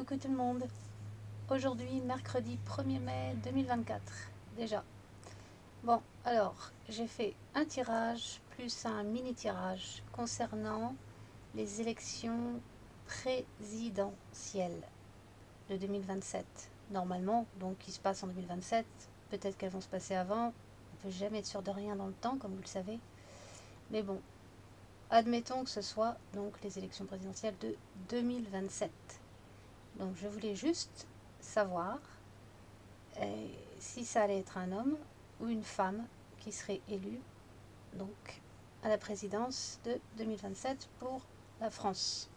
Coucou tout le monde. Aujourd'hui, mercredi 1er mai 2024. Déjà. Bon, alors, j'ai fait un tirage plus un mini tirage concernant les élections présidentielles de 2027. Normalement, donc qui se passent en 2027. Peut-être qu'elles vont se passer avant. On ne peut jamais être sûr de rien dans le temps, comme vous le savez. Mais bon, admettons que ce soit donc les élections présidentielles de 2027. Donc je voulais juste savoir si ça allait être un homme ou une femme qui serait élu donc à la présidence de 2027 pour la France.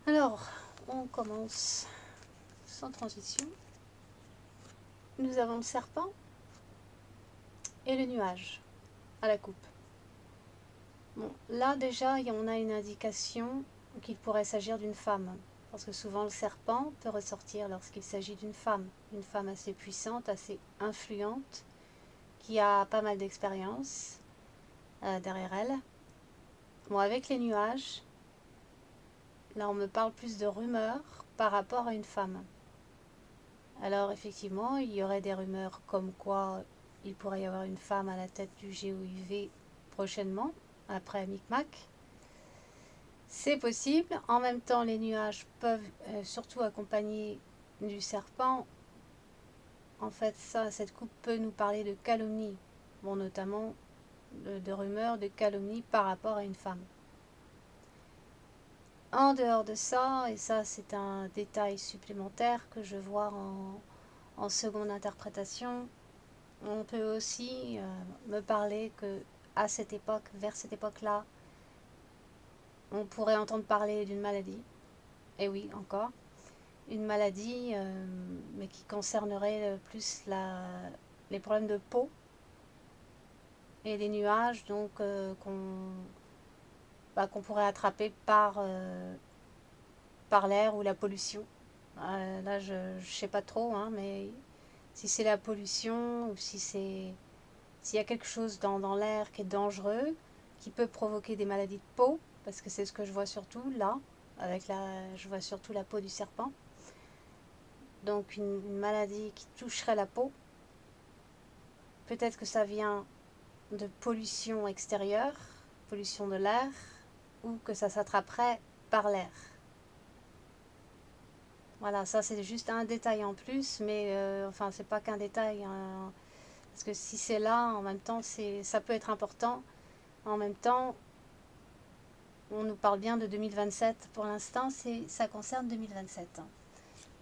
Alors, on commence sans transition. Nous avons le serpent et le nuage à la coupe. Bon, là déjà, on a une indication qu'il pourrait s'agir d'une femme. Parce que souvent le serpent peut ressortir lorsqu'il s'agit d'une femme assez puissante, assez influente, qui a pas mal d'expérience derrière elle. Bon, avec les nuages, là on me parle plus de rumeurs par rapport à une femme. Alors effectivement, il y aurait des rumeurs comme quoi il pourrait y avoir une femme à la tête du GOIV prochainement, après Micmac. C'est possible. En même temps, les nuages peuvent surtout accompagner du serpent. En fait, cette coupe peut nous parler de calomnie. Bon, notamment de rumeurs de calomnie par rapport à une femme. En dehors de ça, et ça c'est un détail supplémentaire que je vois en seconde interprétation, on peut aussi me parler que à cette époque, vers cette époque-là, on pourrait entendre parler d'une maladie. Et oui, encore. Une maladie, mais qui concernerait plus les problèmes de peau et les nuages, donc qu'on pourrait attraper par l'air ou la pollution. Là, je ne sais pas trop, hein, mais si c'est la pollution ou s'il y a quelque chose dans l'air qui est dangereux, qui peut provoquer des maladies de peau, parce que c'est ce que je vois surtout là, je vois surtout la peau du serpent. Donc une maladie qui toucherait la peau. Peut-être que ça vient de pollution extérieure, pollution de l'air, ou que ça s'attraperait par l'air. Voilà, ça c'est juste un détail en plus, mais enfin c'est pas qu'un détail, hein, parce que si c'est là, en même temps, ça peut être important. En même temps, on nous parle bien de 2027. Pour l'instant, ça concerne 2027.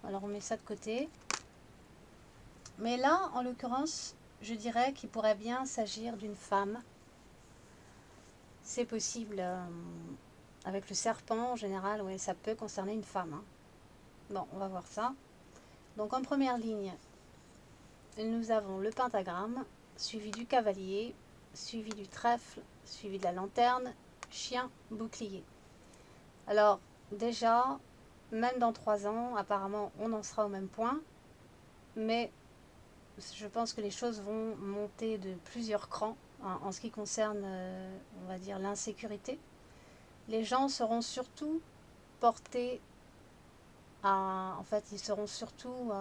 Alors on met ça de côté. Mais là, en l'occurrence, je dirais qu'il pourrait bien s'agir d'une femme. C'est possible. Avec le serpent, en général, ouais, ça peut concerner une femme. Hein. Bon, on va voir ça. Donc en première ligne, nous avons le pentagramme, suivi du cavalier, suivi du trèfle, suivi de la lanterne, chien, bouclier. Alors déjà, même dans 3 ans, apparemment, on en sera au même point, mais je pense que les choses vont monter de plusieurs crans en ce qui concerne, on va dire, l'insécurité. Les gens seront surtout portés en fait, ils seront surtout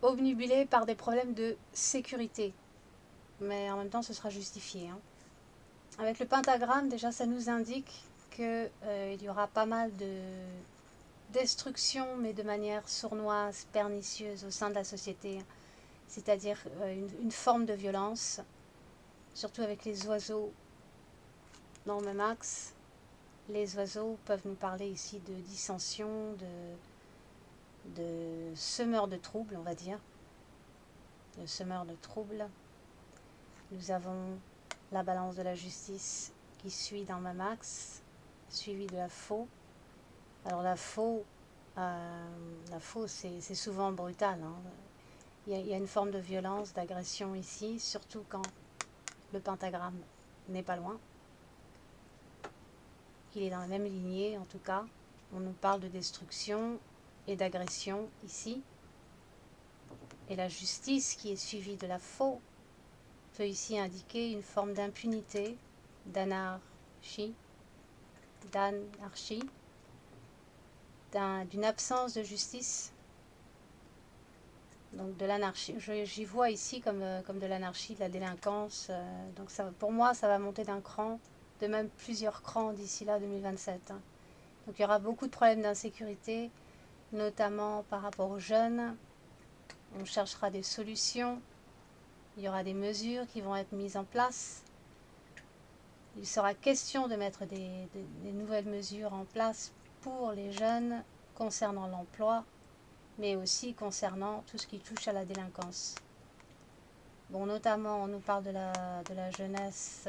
obnubilés par des problèmes de sécurité. Mais en même temps, ce sera justifié. Hein. Avec le pentagramme, déjà, ça nous indique qu'il y aura pas mal de destruction, mais de manière sournoise, pernicieuse au sein de la société. C'est-à-dire une forme de violence, surtout avec les oiseaux dans le même axe. Les oiseaux peuvent nous parler ici de dissension, de semeurs de troubles, on va dire. De semeurs de troubles. Nous avons la balance de la justice qui suit dans le même axe, suivi de la faux. Alors la faux c'est souvent brutal. Hein. Il y a une forme de violence, d'agression ici, surtout quand le pentagramme n'est pas loin. Il est dans la même lignée, en tout cas. On nous parle de destruction et d'agression ici. Et la justice qui est suivie de la faux peut ici indiquer une forme d'impunité, d'anarchie, d'anarchie, d'une absence de justice, donc de l'anarchie. J'y vois ici comme de l'anarchie, de la délinquance. Donc ça, pour moi, ça va monter d'un cran, de même plusieurs crans d'ici là 2027. Hein. Donc il y aura beaucoup de problèmes d'insécurité, notamment par rapport aux jeunes. On cherchera des solutions. Il y aura des mesures qui vont être mises en place. Il sera question de mettre des nouvelles mesures en place pour les jeunes concernant l'emploi, mais aussi concernant tout ce qui touche à la délinquance. Bon, notamment, on nous parle de la jeunesse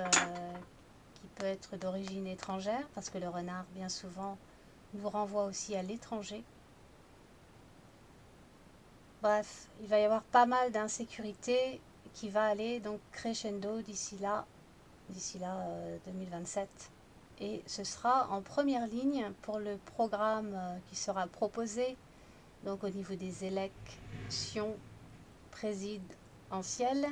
qui peut être d'origine étrangère, parce que le renard, bien souvent, nous renvoie aussi à l'étranger. Bref, il va y avoir pas mal d'insécurité qui va aller donc crescendo d'ici là 2027. Et ce sera en première ligne pour le programme qui sera proposé donc au niveau des élections présidentielles,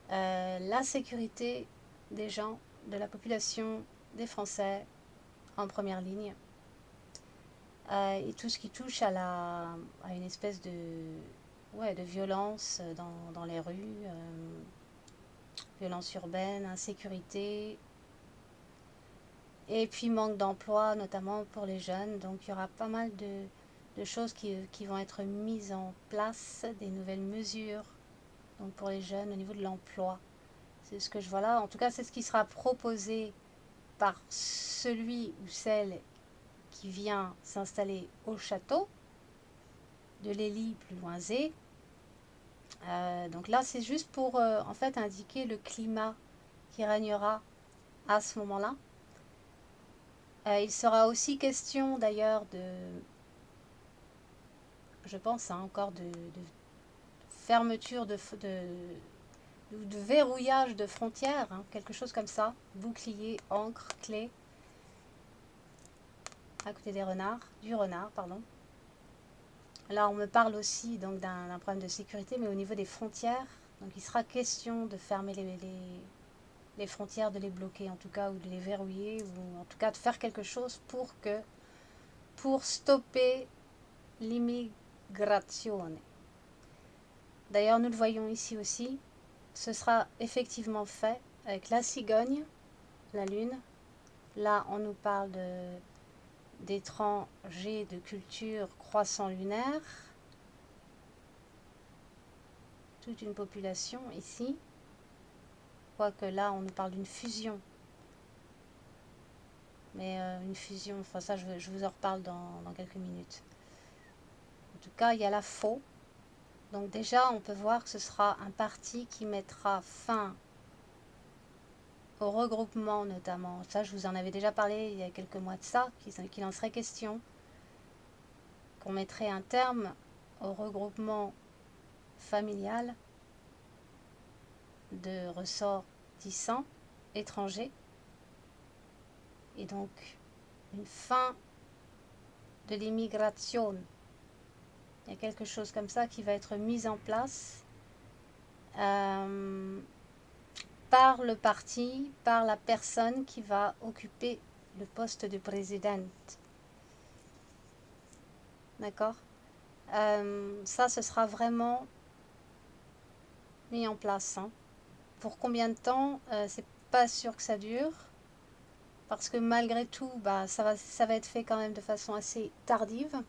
la sécurité des gens, de la population, des Français en première ligne. Et tout ce qui touche à une espèce de violence dans les rues, violence urbaine, insécurité, et puis manque d'emploi, notamment pour les jeunes. Donc il y aura pas mal de choses qui vont être mises en place, des nouvelles mesures donc pour les jeunes au niveau de l'emploi. C'est ce que je vois là. En tout cas, c'est ce qui sera proposé par celui ou celle qui vient s'installer au château de l'Élie plus loin Z. Donc là, c'est juste pour en fait indiquer le climat qui régnera à ce moment-là. Il sera aussi question d'ailleurs je pense encore de fermeture de verrouillage de frontières, hein, quelque chose comme ça, bouclier, encre, clé, à côté du renard, pardon. Là, on me parle aussi donc d'un problème de sécurité, mais au niveau des frontières, donc il sera question de fermer les frontières, de les bloquer en tout cas, ou de les verrouiller, ou en tout cas de faire quelque chose pour stopper l'immigration. D'ailleurs, nous le voyons ici aussi, ce sera effectivement fait avec la cigogne, la lune. Là, on nous parle d'étrangers de culture croissant lunaire. Toute une population ici. Quoique là, on nous parle d'une fusion. Mais une fusion, enfin ça, je vous en reparle dans quelques minutes. En tout cas, il y a la faux. Donc déjà, on peut voir que ce sera un parti qui mettra fin au regroupement notamment. Ça, je vous en avais déjà parlé il y a quelques mois de ça, qu'il en serait question. Qu'on mettrait un terme au regroupement familial de ressortissants étrangers. Et donc, une fin de l'immigration. Il y a quelque chose comme ça qui va être mis en place par le parti, par la personne qui va occuper le poste de président. D'accord? Ça, ce sera vraiment mis en place. Hein. Pour combien de temps, c'est pas sûr que ça dure. Parce que malgré tout, bah, ça va être fait quand même de façon assez tardive.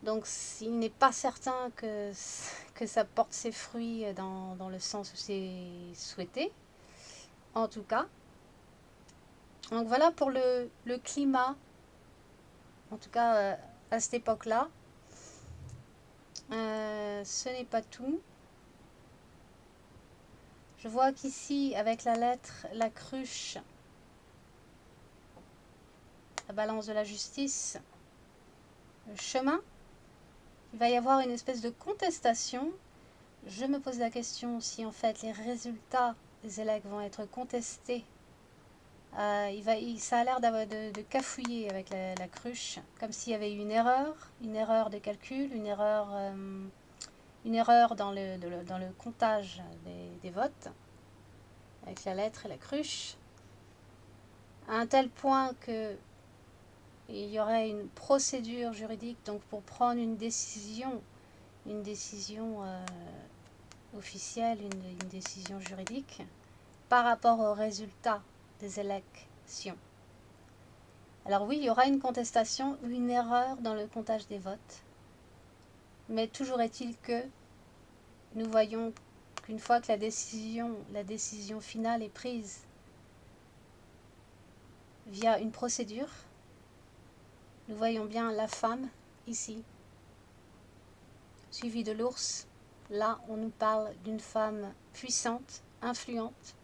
Donc il n'est pas certain que ça porte ses fruits dans le sens où c'est souhaité. En tout cas. Donc voilà pour le climat. En tout cas à cette époque-là. Ce n'est pas tout. Je vois qu'ici, avec la lettre, la cruche, la balance de la justice, le chemin, il va y avoir une espèce de contestation. Je me pose la question si en fait les résultats des élections vont être contestés. Ça a l'air de cafouiller avec la cruche, comme s'il y avait eu une erreur de calcul, une erreur dans le comptage des votes, avec la lettre et la cruche. à un tel point que il y aurait une procédure juridique donc pour prendre une décision officielle, une décision juridique par rapport aux résultats des élections. Alors oui, il y aura une contestation ou une erreur dans le comptage des votes, mais toujours est-il que nous voyons qu'une fois que la décision finale est prise via une procédure, nous voyons bien la femme ici, suivie de l'ours. Là, on nous parle d'une femme puissante, influente.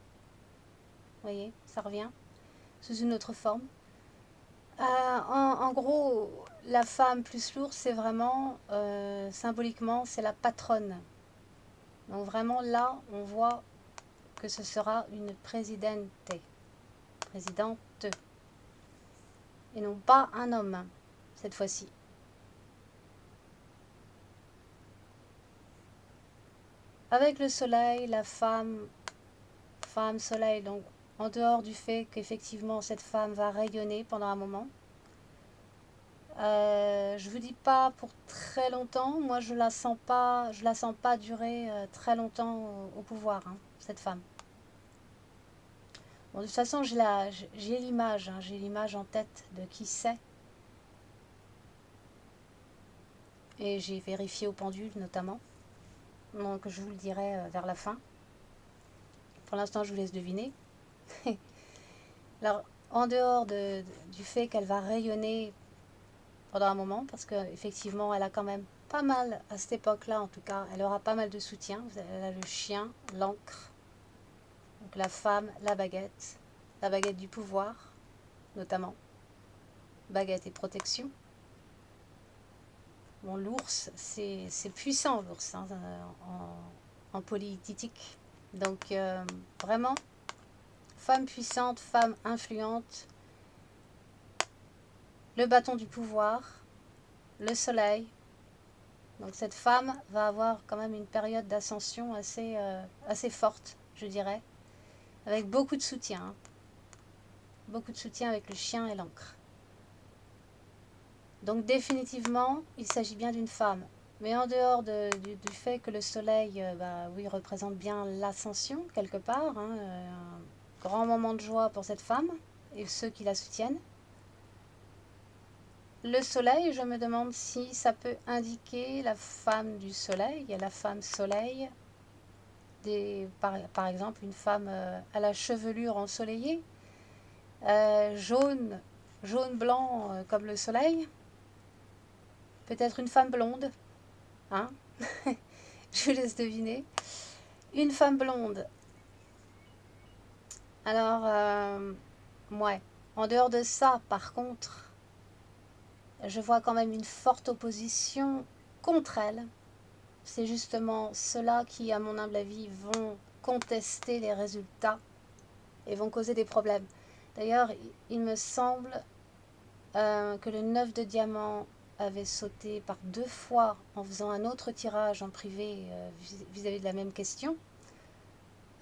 Vous voyez, ça revient sous une autre forme. En gros, la femme plus l'ours, c'est vraiment, symboliquement, c'est la patronne. Donc vraiment, là, on voit que ce sera une présidente, et non pas un homme, cette fois-ci. Avec le soleil, la femme soleil, donc en dehors du fait qu'effectivement cette femme va rayonner pendant un moment, je vous dis pas pour très longtemps. Moi, je la sens pas durer très longtemps au pouvoir, hein, cette femme. Bon, de toute façon, j'ai l'image, hein, j'ai l'image en tête de qui c'est. Et j'ai vérifié au pendule notamment. Donc, je vous le dirai vers la fin. Pour l'instant, je vous laisse deviner. Alors, en dehors du fait qu'elle va rayonner pendant un moment, parce qu'effectivement, elle a quand même pas mal, à cette époque-là en tout cas, elle aura pas mal de soutien. Elle a le chien, l'encre, donc la femme, la baguette du pouvoir, notamment, baguette et protection. Bon, l'ours, c'est puissant, l'ours, hein, en politique. Donc, vraiment, femme puissante, femme influente, le bâton du pouvoir, le soleil. Donc cette femme va avoir quand même une période d'ascension assez forte, je dirais, avec beaucoup de soutien. Hein. Beaucoup de soutien avec le chien et l'encre. Donc définitivement, il s'agit bien d'une femme. Mais en dehors du fait que le soleil oui, représente bien l'ascension, quelque part, hein, un grand moment de joie pour cette femme et ceux qui la soutiennent. Le soleil, je me demande si ça peut indiquer la femme du soleil, la femme soleil, par exemple une femme à la chevelure ensoleillée, jaune blanc comme le soleil, peut-être une femme blonde, hein. Je vous laisse deviner. Une femme blonde. Alors, ouais. En dehors de ça, par contre, je vois quand même une forte opposition contre elle. C'est justement ceux-là qui, à mon humble avis, vont contester les résultats et vont causer des problèmes. D'ailleurs, il me semble que le 9 de diamant avait sauté par 2 fois en faisant un autre tirage en privé vis-à-vis de la même question.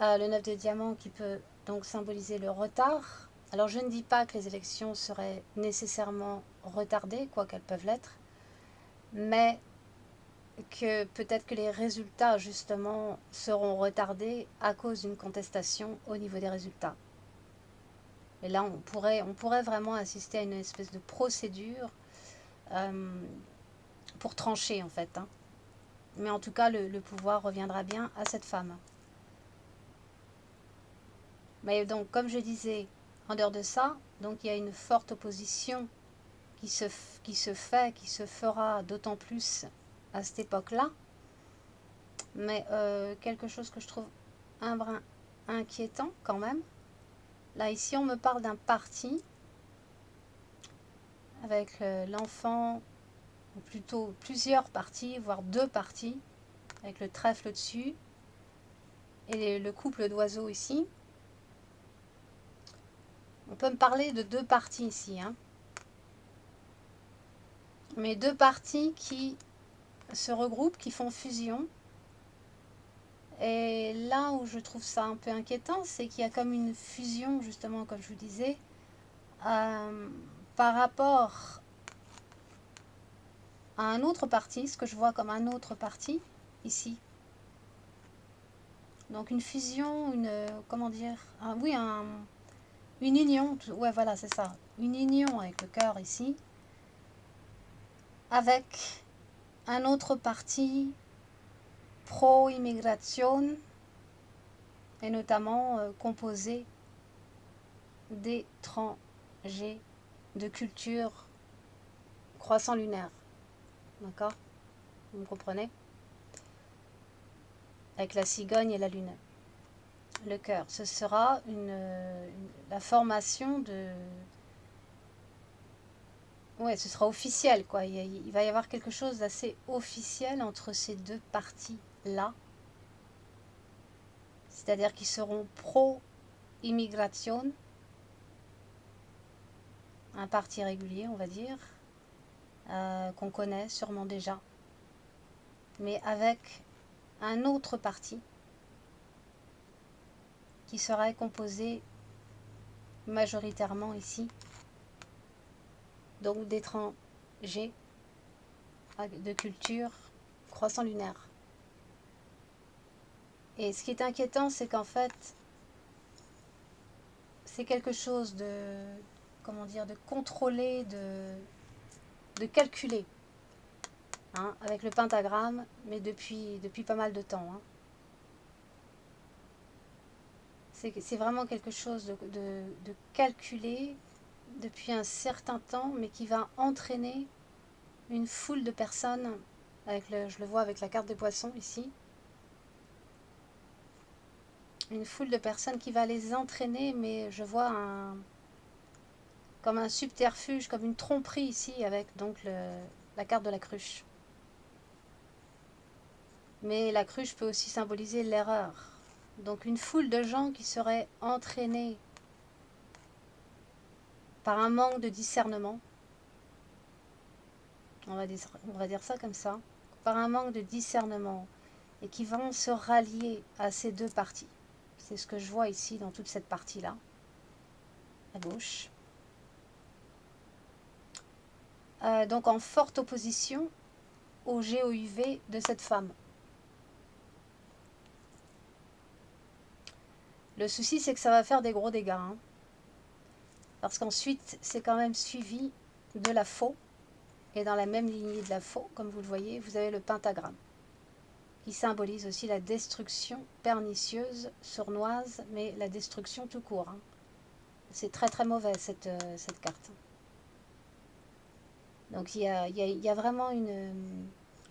Le 9 de diamant qui peut donc symboliser le retard. Alors je ne dis pas que les élections seraient nécessairement retardées, quoiqu'elles peuvent l'être, mais que peut-être que les résultats justement seront retardés à cause d'une contestation au niveau des résultats. Et là, on pourrait vraiment assister à une espèce de procédure pour trancher en fait. Hein. Mais en tout cas, le pouvoir reviendra bien à cette femme. Mais donc, comme je disais, en dehors de ça, donc il y a une forte opposition qui se fera d'autant plus à cette époque-là. Mais quelque chose que je trouve un brin inquiétant quand même. Là, ici, on me parle d'un parti avec l'enfant, ou plutôt plusieurs parties, voire 2 parties, avec le trèfle dessus et le couple d'oiseaux ici. On peut me parler de 2 parties ici, hein. Mais 2 parties qui se regroupent, qui font fusion. Et là où je trouve ça un peu inquiétant, c'est qu'il y a comme une fusion, justement, comme je vous disais, par rapport à un autre parti, ce que je vois comme un autre parti, ici. Donc une fusion, comment dire, oui, une union, ouais voilà c'est ça, une union avec le cœur ici, avec un autre parti pro-immigration, et notamment composé d'étrangers de culture croissant lunaire. D'accord? Vous me comprenez? Avec la cigogne et la lune. Le cœur. Ce sera la formation de... Ouais, ce sera officiel, quoi. Il va y avoir quelque chose d'assez officiel entre ces deux parties-là. C'est-à-dire qu'ils seront pro-immigration, un parti régulier, on va dire, qu'on connaît sûrement déjà, mais avec un autre parti qui serait composé majoritairement ici, donc d'étrangers de culture croissant lunaire. Et ce qui est inquiétant, c'est qu'en fait, c'est quelque chose de, comment dire, de contrôlé, de calculé, hein, avec le pentagramme, mais depuis pas mal de temps. Hein. C'est vraiment quelque chose de calculé depuis un certain temps, mais qui va entraîner une foule de personnes, je le vois avec la carte des poissons ici, une foule de personnes qui va les entraîner, mais je vois comme un subterfuge, comme une tromperie ici, avec donc la carte de la cruche. Mais la cruche peut aussi symboliser l'erreur. Donc une foule de gens qui seraient entraînés par un manque de discernement, on va dire ça comme ça, par un manque de discernement, et qui vont se rallier à ces deux parties. C'est ce que je vois ici dans toute cette partie-là, à gauche. Donc en forte opposition au GOUV de cette femme. Le souci, c'est que ça va faire des gros dégâts. Hein, parce qu'ensuite, c'est quand même suivi de la faux. Et dans la même lignée de la faux, comme vous le voyez, vous avez le pentagramme, qui symbolise aussi la destruction pernicieuse, sournoise, mais la destruction tout court. Hein. C'est très très mauvais cette carte. Donc il y a vraiment une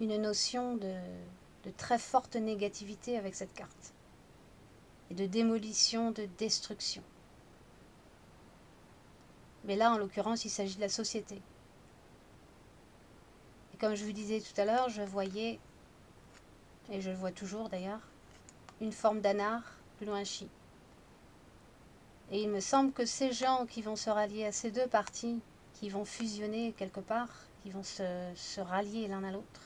notion de très forte négativité avec cette carte. Et de démolition, de destruction. Mais là, en l'occurrence, il s'agit de la société. Et comme je vous disais tout à l'heure, je voyais, et je le vois toujours d'ailleurs, une forme d'anar, plus loin chi. Et il me semble que ces gens qui vont se rallier à ces deux parties, qui vont fusionner quelque part, qui vont se rallier l'un à l'autre,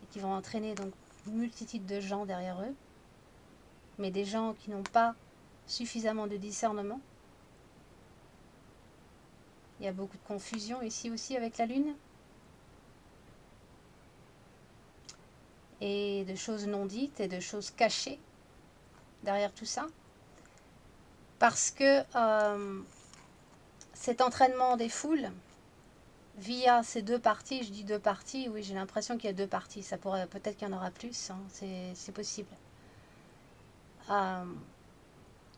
et qui vont entraîner donc une multitude de gens derrière eux, mais des gens qui n'ont pas suffisamment de discernement. Il y a beaucoup de confusion ici aussi avec la lune. Et de choses non dites et de choses cachées derrière tout ça. Parce que cet entraînement des foules, via ces deux parties, je dis deux parties, oui j'ai l'impression qu'il y a deux parties, ça pourrait, peut-être qu'il y en aura plus, hein, c'est possible.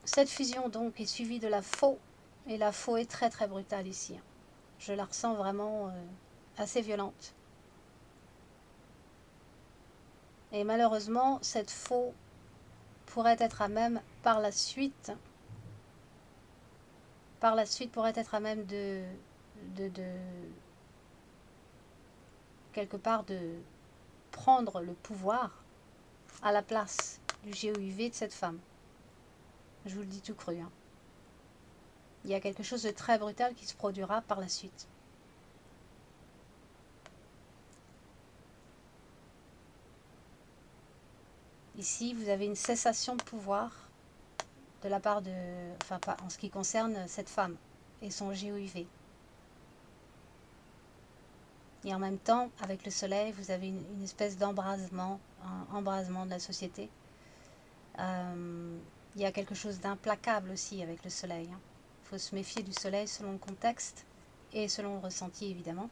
Cette fusion donc est suivie de la faux, et la faux est très très brutale ici. Hein. Je la ressens vraiment assez violente. Et malheureusement, cette faux pourrait être à même par la suite pourrait être à même de quelque part de prendre le pouvoir à la place du GOUV de cette femme. Je vous le dis tout cru. Hein. Il y a quelque chose de très brutal qui se produira par la suite. Ici, vous avez une cessation de pouvoir de la part de... Enfin, pas en ce qui concerne cette femme. et son GOUV. Et en même temps, avec le soleil, vous avez une espèce d'embrasement, un embrasement de la société. Il y a quelque chose d'implacable aussi avec le soleil. Il faut se méfier du soleil selon le contexte et selon le ressenti, évidemment.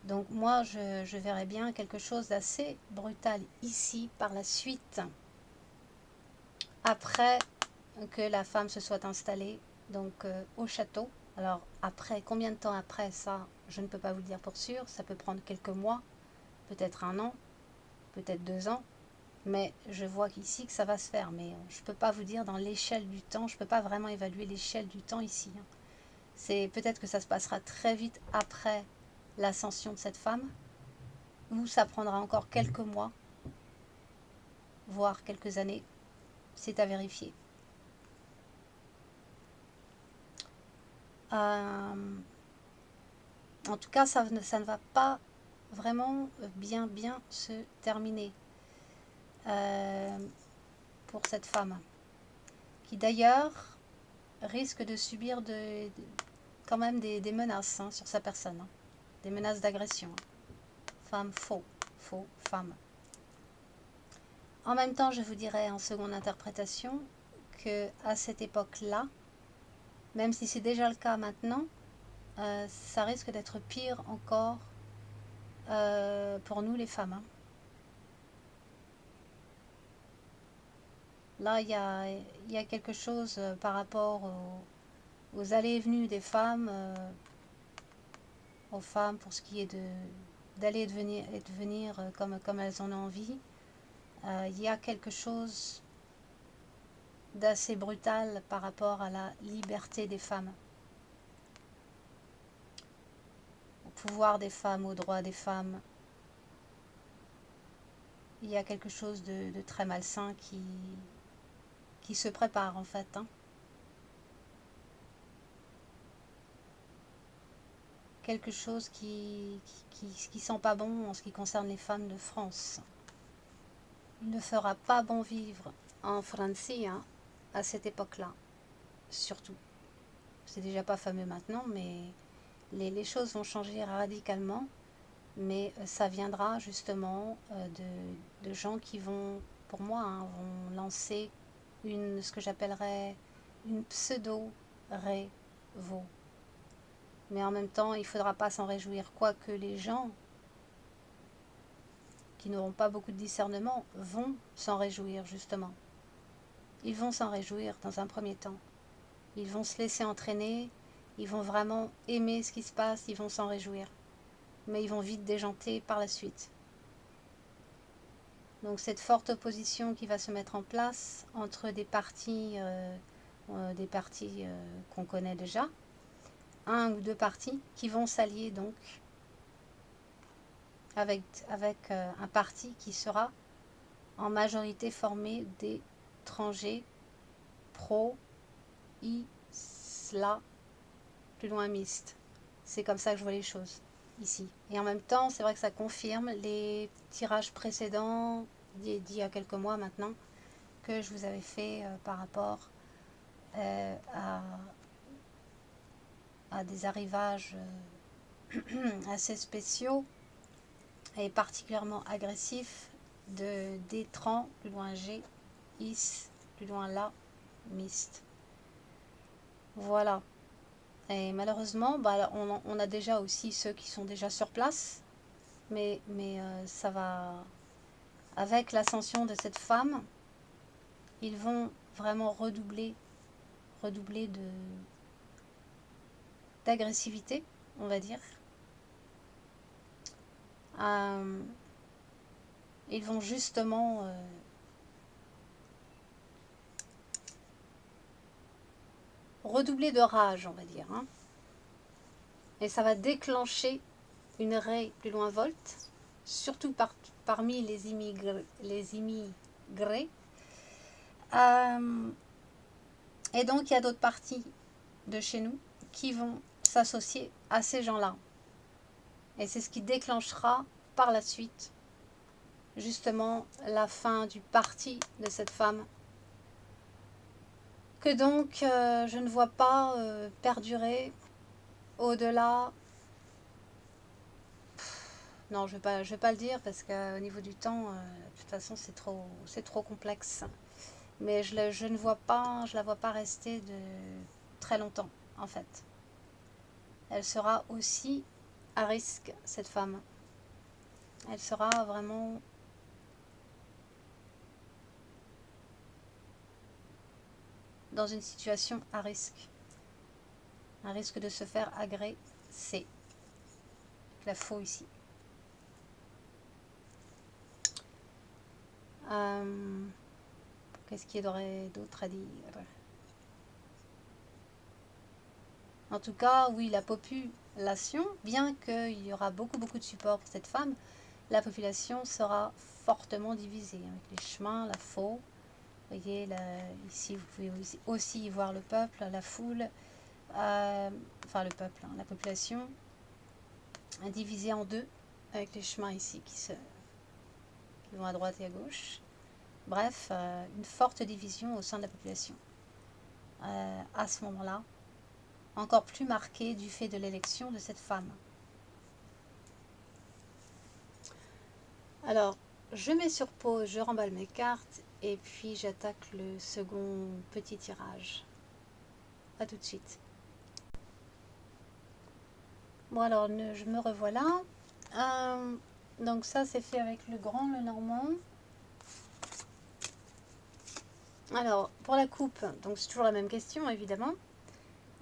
Donc moi, je verrais bien quelque chose d'assez brutal ici par la suite, après que la femme se soit installée donc au château. Alors après, combien de temps après ça, je ne peux pas vous le dire pour sûr. Ça peut prendre quelques mois, peut-être 1 an, peut-être 2 ans. Mais je vois qu'ici que ça va se faire. Mais je ne peux pas vous dire dans l'échelle du temps. Je ne peux pas vraiment évaluer l'échelle du temps ici. C'est peut-être que ça se passera très vite après l'ascension de cette femme. Ou ça prendra encore quelques mois, voire quelques années. C'est à vérifier. En tout cas, ça ne va pas vraiment bien se terminer pour cette femme, qui d'ailleurs risque de subir quand même des menaces sur sa personne, des menaces d'agression. Femme, faux, femme. En même temps, je vous dirais en seconde interprétation que à cette époque-là, même si c'est déjà le cas maintenant, ça risque d'être pire encore pour nous les femmes. Là, il y a quelque chose par rapport aux allées et venues des femmes, aux femmes pour ce qui est d'aller et de venir comme elles en ont envie. Il y a quelque chose d'assez brutal par rapport à la liberté des femmes, au pouvoir des femmes, aux droits des femmes. Il y a quelque chose de très malsain qui se prépare en fait. Quelque chose qui sent pas bon en ce qui concerne les femmes de France. Il ne fera pas bon vivre en France à cette époque-là, surtout. C'est déjà pas fameux maintenant, mais les choses vont changer radicalement. Mais ça viendra justement de gens qui vont, pour moi, vont lancer ce que j'appellerais une pseudo-révo. Mais en même temps, il ne faudra pas s'en réjouir, quoique les gens qui n'auront pas beaucoup de discernement vont s'en réjouir justement. Ils vont s'en réjouir dans un premier temps. Ils vont se laisser entraîner, ils vont vraiment aimer ce qui se passe, ils vont s'en réjouir. Mais ils vont vite déjanter par la suite. Donc cette forte opposition qui va se mettre en place entre des partis qu'on connaît déjà, 1 ou 2 partis qui vont s'allier donc avec un parti qui sera en majorité formé d'étrangers pro-isla, plus loin mixte. C'est comme ça que je vois les choses ici. Et en même temps, c'est vrai que ça confirme les tirages précédents d'il y a quelques mois maintenant que je vous avais fait par rapport à des arrivages assez spéciaux et particulièrement agressifs d'étrans, plus loin G, is, plus loin là, mist. Voilà. Et malheureusement, on a déjà aussi ceux qui sont déjà sur place, mais ça va, avec l'ascension de cette femme, ils vont vraiment redoubler d'agressivité, on va dire. Ils vont justement redoubler de rage, on va dire. Et ça va déclencher une raie plus loin volte, surtout parmi les immigrés. Et donc, il y a d'autres parties de chez nous qui vont s'associer à ces gens-là. Et c'est ce qui déclenchera par la suite, justement, la fin du parti de cette femme que donc je ne vois pas perdurer au-delà. Non, je vais pas le dire parce qu'au niveau du temps, de toute façon, c'est trop complexe. Mais je ne vois pas, je la vois pas rester de très longtemps, en fait. Elle sera aussi à risque, cette femme. Elle sera vraiment dans une situation à risque. Un risque de se faire agresser. La faux ici. Qu'est-ce qu'il y aurait d'autre à dire? En tout cas, oui, la population, bien qu'il y aura beaucoup de support pour cette femme, la population sera fortement divisée avec les chemins, la faux. Vous voyez, là, ici, vous pouvez aussi y voir le peuple, la foule, enfin le peuple, hein, la population, divisée en deux, avec les chemins ici qui vont à droite et à gauche. Bref, une forte division au sein de la population. À ce moment-là, encore plus marquée du fait de l'élection de cette femme. Alors, je mets sur pause, je remballe mes cartes et puis j'attaque le second petit tirage. A tout de suite. Bon alors, je me revoilà. Donc ça, c'est fait avec le grand, le normand. Alors, pour la coupe, donc c'est toujours la même question, évidemment.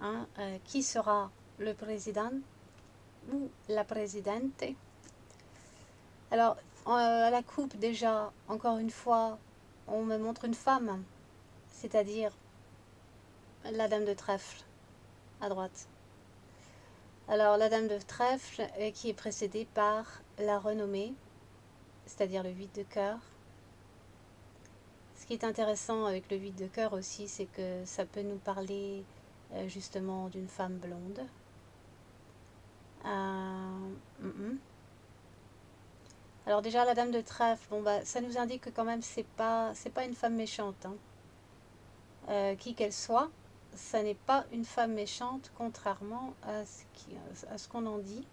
Hein, qui sera le président ou la présidente? Alors, à la coupe, déjà, encore une fois, on me montre une femme, c'est-à-dire la dame de trèfle, à droite. Alors, la dame de trèfle qui est précédée par la renommée, c'est-à-dire le 8 de cœur. Ce qui est intéressant avec le 8 de cœur aussi, c'est que ça peut nous parler justement d'une femme blonde. Alors déjà, la dame de trèfle, bon, bah, ça nous indique que quand même, c'est pas une femme méchante. Hein. Qui qu'elle soit, ça n'est pas une femme méchante, contrairement à ce qu'on en dit,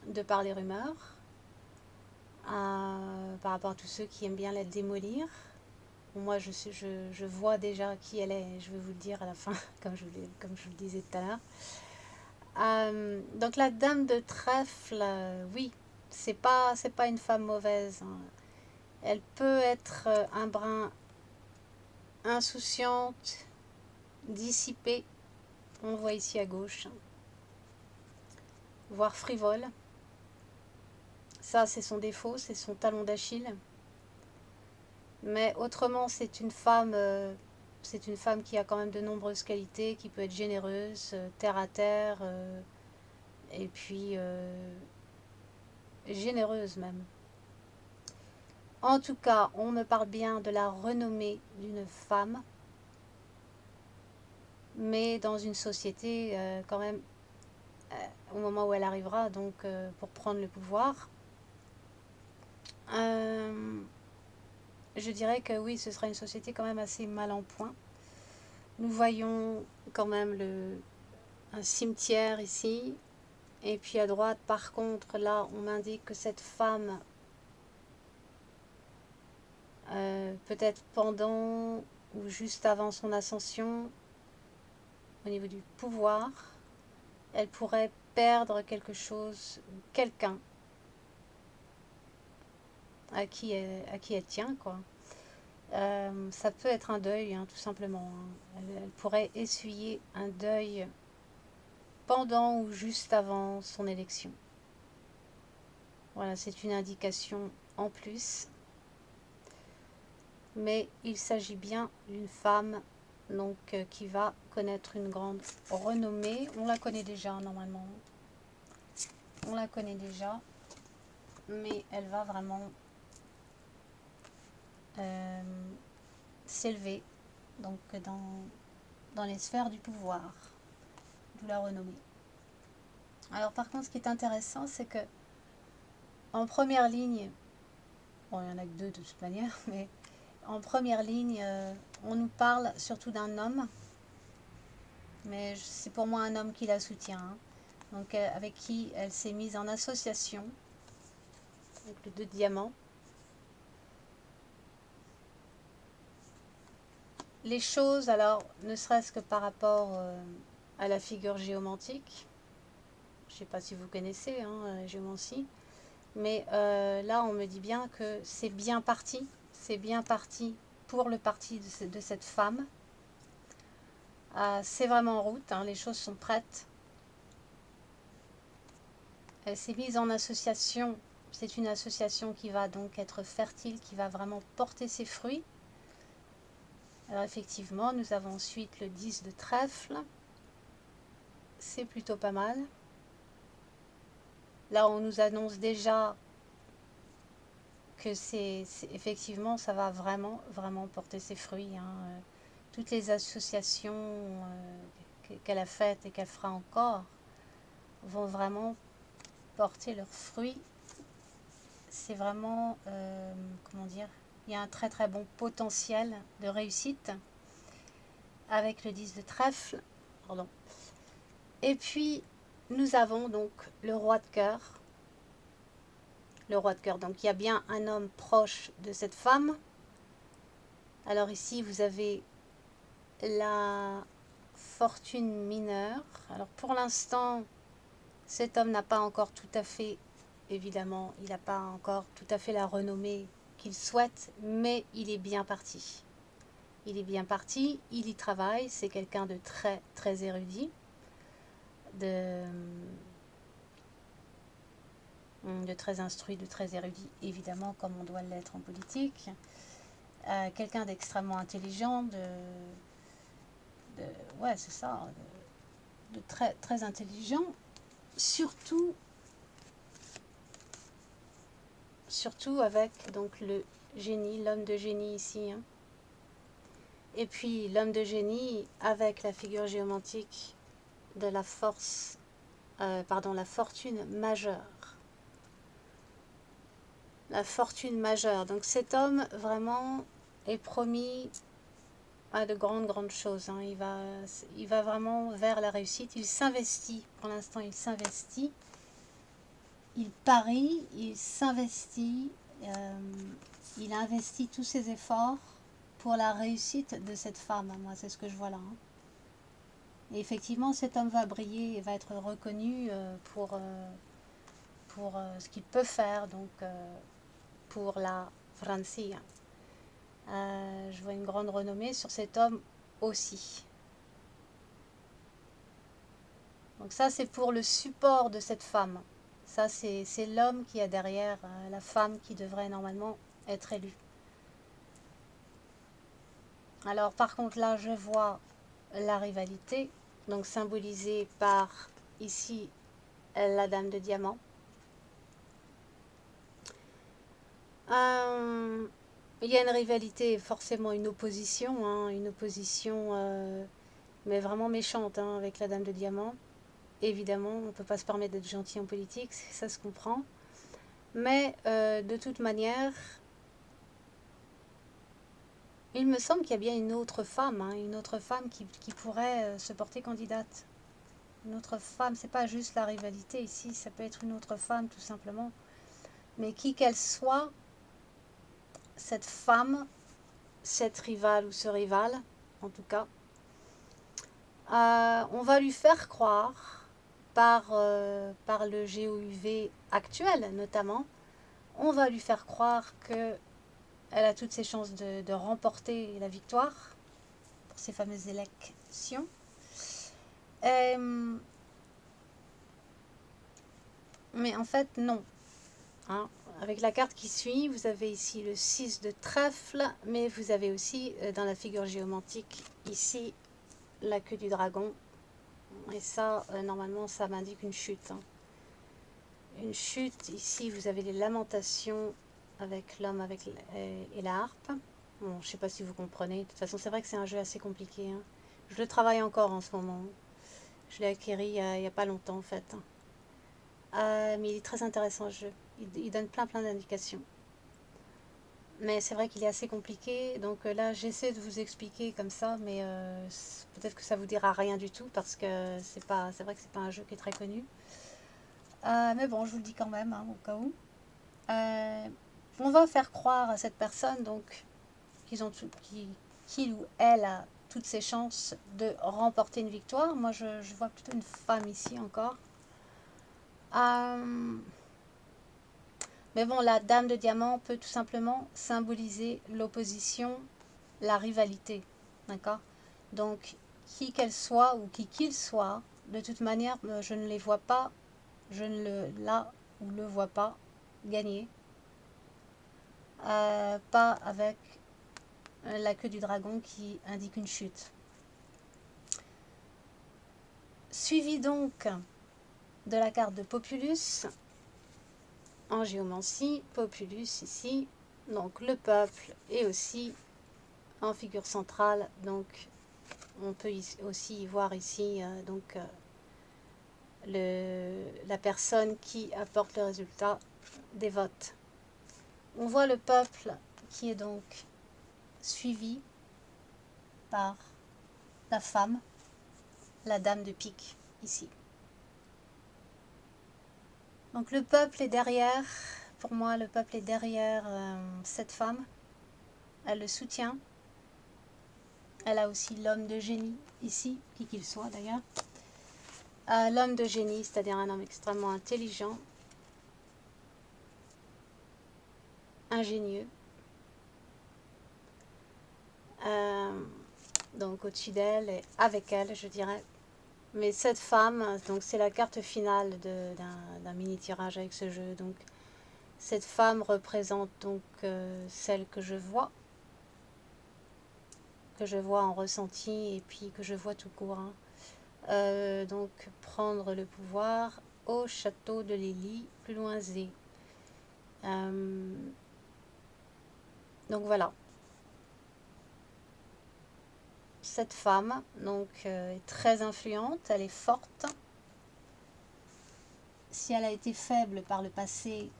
de par les rumeurs, par rapport à tous ceux qui aiment bien la démolir. Bon, moi, je vois déjà qui elle est, et je vais vous le dire à la fin, comme je vous le disais tout à l'heure. Donc la dame de trèfle, oui, c'est pas une femme mauvaise. Hein. Elle peut être un brin insouciante, dissipée, on voit ici à gauche, voire frivole. Ça, c'est son défaut, c'est son talon d'Achille. Mais autrement, c'est une femme qui a quand même de nombreuses qualités, qui peut être généreuse, terre à terre, et puis généreuse même. En tout cas, on me parle bien de la renommée d'une femme, mais dans une société quand même, au moment où elle arrivera, donc pour prendre le pouvoir, je dirais que oui, ce sera une société quand même assez mal en point. Nous voyons quand même un cimetière ici, et puis à droite, par contre, là, on m'indique que cette femme, peut-être pendant ou juste avant son ascension, au niveau du pouvoir, elle pourrait perdre quelque chose, quelqu'un à qui elle tient, quoi. Ça peut être un deuil, hein, tout simplement. Hein. Elle pourrait essuyer un deuil pendant ou juste avant son élection. Voilà, c'est une indication en plus. Mais il s'agit bien d'une femme donc, qui va connaître une grande renommée. On la connaît déjà normalement. On la connaît déjà. Mais elle va vraiment s'élever donc dans les sphères du pouvoir, d'où la renommée. Alors par contre, ce qui est intéressant, c'est que en première ligne, bon, il n'y en a que deux de toute manière, mais en première ligne, on nous parle surtout d'un homme, mais c'est pour moi un homme qui la soutient, hein. Donc avec qui elle s'est mise en association, avec le 2 de diamant. Les choses, alors, ne serait-ce que par rapport à la figure géomantique, je ne sais pas si vous connaissez la géomancie, mais là on me dit bien que c'est bien parti pour le parti de cette femme. C'est vraiment en route, hein, les choses sont prêtes. Elle s'est mise en association, c'est une association qui va donc être fertile, qui va vraiment porter ses fruits. Alors effectivement, nous avons ensuite le 10 de trèfle, c'est plutôt pas mal. Là, on nous annonce déjà que effectivement, ça va vraiment, vraiment porter ses fruits, hein. Toutes les associations qu'elle a faites et qu'elle fera encore vont vraiment porter leurs fruits. C'est vraiment, comment dire, il y a un très très bon potentiel de réussite avec le 10 de trèfle. Pardon. Et puis, nous avons donc le roi de cœur. Le roi de cœur, donc il y a bien un homme proche de cette femme. Alors ici, vous avez la fortune mineure. Alors pour l'instant, cet homme n'a pas encore tout à fait, évidemment, il n'a pas encore tout à fait la renommée qu'il souhaite, mais il est bien parti. Il est bien parti, il y travaille, c'est quelqu'un de très très érudit, de très instruit, de très érudit, évidemment, comme on doit l'être en politique. Quelqu'un d'extrêmement intelligent, ouais, c'est ça, de très très intelligent, surtout avec donc le génie, l'homme de génie ici, hein. Et puis l'homme de génie avec la figure géomantique de la force, la fortune majeure. La fortune majeure. Donc cet homme vraiment est promis à de grandes choses, hein. Il va vraiment vers la réussite. Il s'investit. Pour l'instant, il s'investit. Il parie, il s'investit. Il investit tous ses efforts pour la réussite de cette femme. Moi, c'est ce que je vois là, hein. Et effectivement, cet homme va briller et va être reconnu pour ce qu'il peut faire donc pour la Francia. Je vois une grande renommée sur cet homme aussi. Donc ça, c'est pour le support de cette femme. Ça, c'est l'homme qui est derrière la femme qui devrait normalement être élue. Alors par contre, là, je vois la rivalité, donc symbolisée par ici la dame de diamant. Il y a une rivalité, forcément une opposition, hein, mais vraiment méchante, hein, avec la dame de diamant. Évidemment, on ne peut pas se permettre d'être gentil en politique, ça se comprend. Mais de toute manière, il me semble qu'il y a bien une autre femme, hein, qui pourrait se porter candidate. Une autre femme, c'est pas juste la rivalité ici, ça peut être une autre femme tout simplement. Mais qui qu'elle soit, cette femme, cette rivale ou ce rival, en tout cas, on va lui faire croire, par le GOUV actuel notamment, on va lui faire croire que elle a toutes ses chances de remporter la victoire pour ces fameuses élections. Mais en fait, non. Hein. Avec la carte qui suit, vous avez ici le 6 de trèfle, mais vous avez aussi dans la figure géomantique ici la queue du dragon. Et ça, normalement, ça m'indique une chute, hein. Une chute, ici vous avez les lamentations avec l'homme et la harpe. Bon, je ne sais pas si vous comprenez. De toute façon, c'est vrai que c'est un jeu assez compliqué, hein. Je le travaille encore en ce moment. Je l'ai acquéri il n'y a pas longtemps en fait. Mais il est très intéressant ce jeu. Il donne plein d'indications. mais c'est vrai qu'il est assez compliqué. Donc là, j'essaie de vous expliquer comme ça, mais peut-être que ça vous dira rien du tout parce que c'est vrai que c'est pas un jeu qui est très connu. Mais bon, je vous le dis quand même, hein, au cas où. Euh, on va faire croire à cette personne donc qu'ils ont qu'il ou elle a toutes ses chances de remporter une victoire. Moi, je vois plutôt une femme ici encore. Euh, mais bon, la dame de diamant peut tout simplement symboliser l'opposition, la rivalité. D'accord? Donc, qui qu'elle soit ou qui qu'il soit, de toute manière, je ne les vois pas, je ne le, la ou le vois pas gagner. Pas avec la queue du dragon qui indique une chute. Suivi donc de la carte de Populus, en géomancie, Populus ici, donc le peuple est aussi en figure centrale, donc on peut aussi voir ici la personne qui apporte le résultat des votes. On voit le peuple qui est donc suivi par la femme, la dame de pique ici. Donc le peuple est derrière, pour moi le peuple est derrière cette femme, elle le soutient. Elle a aussi l'homme de génie ici, qui qu'il soit d'ailleurs. L'homme de génie, c'est-à-dire un homme extrêmement intelligent, ingénieux. Euh, donc au-dessus d'elle et avec elle, je dirais. Mais cette femme, donc c'est la carte finale d'un mini tirage avec ce jeu. Donc cette femme représente donc celle que je vois en ressenti et puis que je vois tout court. Hein. Donc prendre le pouvoir au château de Lily, plus loin Z. Donc voilà. Cette femme donc est très influente, elle est forte. Si elle a été faible par le passé,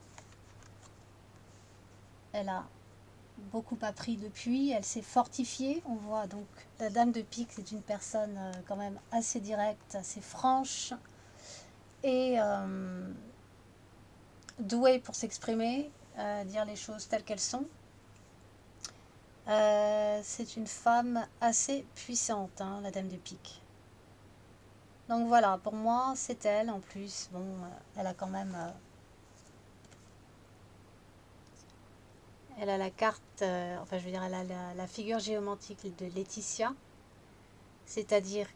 elle a beaucoup appris depuis, elle s'est fortifiée. On voit donc la dame de pique, c'est une personne quand même assez directe, assez franche et douée pour s'exprimer, dire les choses telles qu'elles sont. C'est une femme assez puissante, hein, la dame de pique. Donc voilà, pour moi, c'est elle. En plus, bon, elle a quand même... elle a la carte, enfin je veux dire, elle a la figure géomantique de Laetitia, c'est-à-dire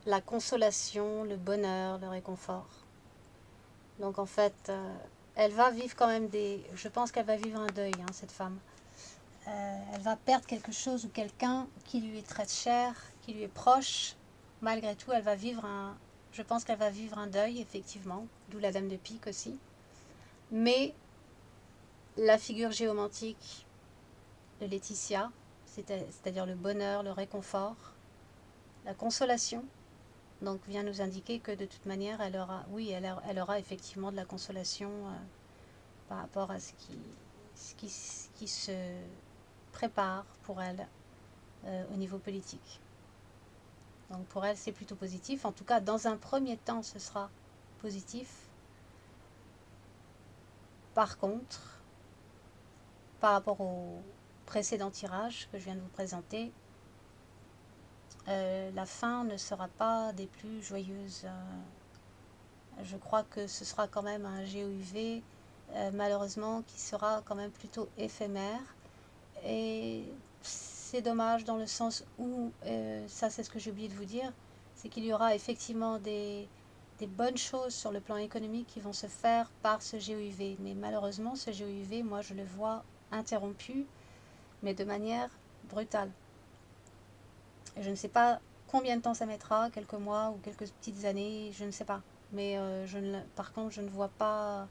la consolation, le bonheur, le réconfort. Donc en fait, elle va vivre quand même je pense qu'elle va vivre un deuil, hein, cette femme. Elle va perdre quelque chose ou quelqu'un qui lui est très cher, qui lui est proche. Malgré tout, je pense qu'elle va vivre un deuil, effectivement, d'où la dame de pique aussi. Mais la figure géomantique de Laetitia, c'est-à-dire le bonheur, le réconfort, la consolation, donc vient nous indiquer que de toute manière, elle aura effectivement de la consolation par rapport à ce qui se prépare pour elle au niveau politique. Donc pour elle, c'est plutôt positif. En tout cas, dans un premier temps, ce sera positif. Par contre, par rapport au précédent tirage que je viens de vous présenter, la fin ne sera pas des plus joyeuses. Je crois que ce sera quand même un GOUV, malheureusement, qui sera quand même plutôt éphémère. Et c'est dommage dans le sens où, ça c'est ce que j'ai oublié de vous dire, c'est qu'il y aura effectivement des bonnes choses sur le plan économique qui vont se faire par ce GOUV. Mais malheureusement, ce GOUV, moi je le vois interrompu, mais de manière brutale. Et je ne sais pas combien de temps ça mettra, quelques mois ou quelques petites années, je ne sais pas. Mais par contre, je ne vois pas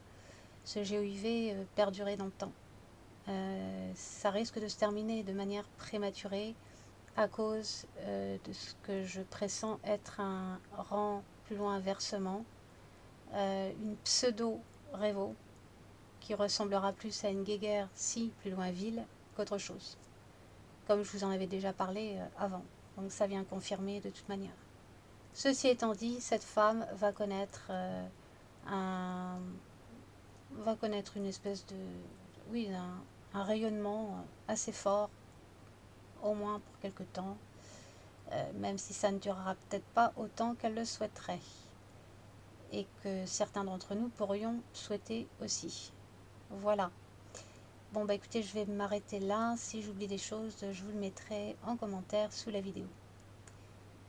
ce GOUV perdurer dans le temps. Ça risque de se terminer de manière prématurée à cause de ce que je pressens être un rang plus loin inversement, une pseudo-révo qui ressemblera plus à une guéguerre si plus loin ville qu'autre chose. Comme je vous en avais déjà parlé avant. Donc ça vient confirmer de toute manière. Ceci étant dit, cette femme va connaître une espèce de... Oui, un rayonnement assez fort, au moins pour quelque temps. Même si ça ne durera peut-être pas autant qu'elle le souhaiterait. Et que certains d'entre nous pourrions souhaiter aussi. Voilà. Bon bah écoutez, je vais m'arrêter là. Si j'oublie des choses, je vous le mettrai en commentaire sous la vidéo.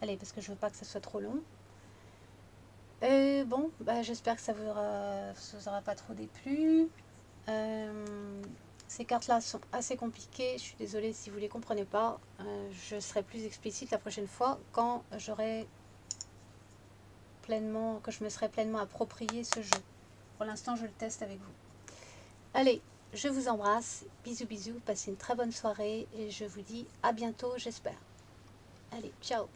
Allez, parce que je veux pas que ça soit trop long. Et bon, bah, j'espère que ça vous aura pas trop déplu. Ces cartes-là sont assez compliquées. Je suis désolée si vous les comprenez pas. Je serai plus explicite la prochaine fois quand que je me serai pleinement approprié ce jeu. Pour l'instant, je le teste avec vous. Allez, je vous embrasse. Bisous, bisous. Passez une très bonne soirée et je vous dis à bientôt, j'espère. Allez, ciao.